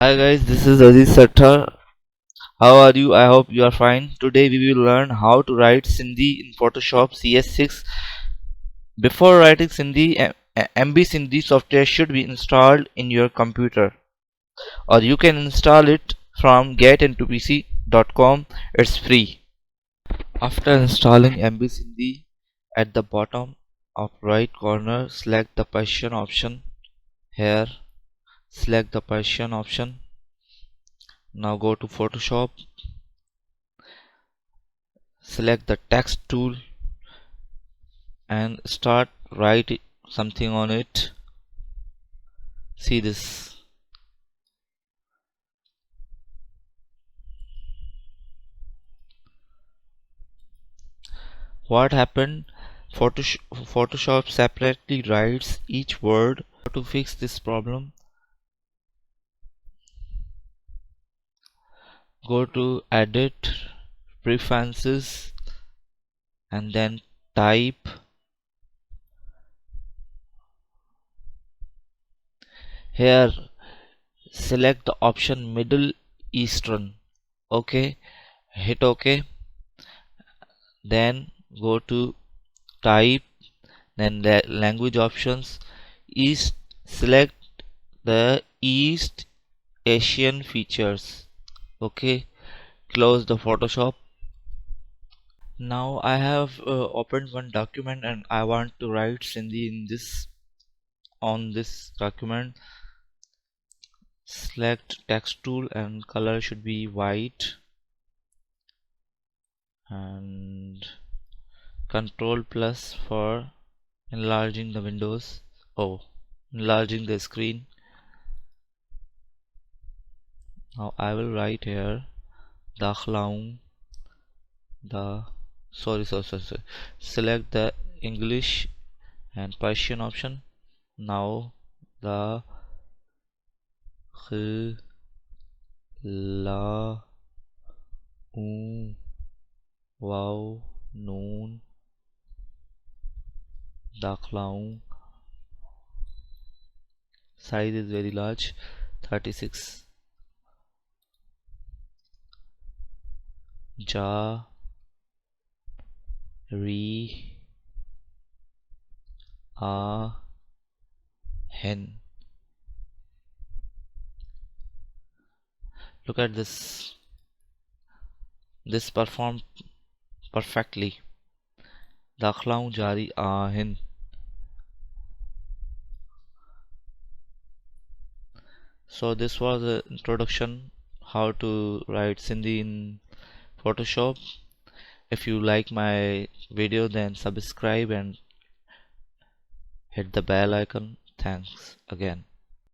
Hi guys, this is Aziz Sattar. How are you? I hope you are fine. Today we will learn how to write Sindhi in Photoshop CS6. Before writing Sindhi, MB Sindhi software should be installed in your computer, or you can install it from getintopc.com. It's free. After installing MB Sindhi, at the bottom of right corner select the Persian option. Here select the Persian option. Now go to Photoshop. Select the text tool and start write something on it. See this. What happened? Photoshop separately writes each word. How to fix this problem? Go to edit, preferences, and then type. Here select the option Middle Eastern. Okay, hit OK. Then go to type, then language options. East, select the East Asian features. Okay, close the Photoshop. Now I have opened one document and I want to write Sindhi in this on this document. Select text tool and color should be white, and control plus for enlarging the windows. Enlarging the screen. Now I will write here Dakhlaung the sorry. Select the English and Persian option. Now the la wow noon Dakhlaung. Size is very large, 36. Ja re a hen. Look at this. This performed perfectly. Dakhlaung jari a hen. So this was the introduction how to write Sindhi in Photoshop. If you like my video, then subscribe and hit the bell icon. Thanks again.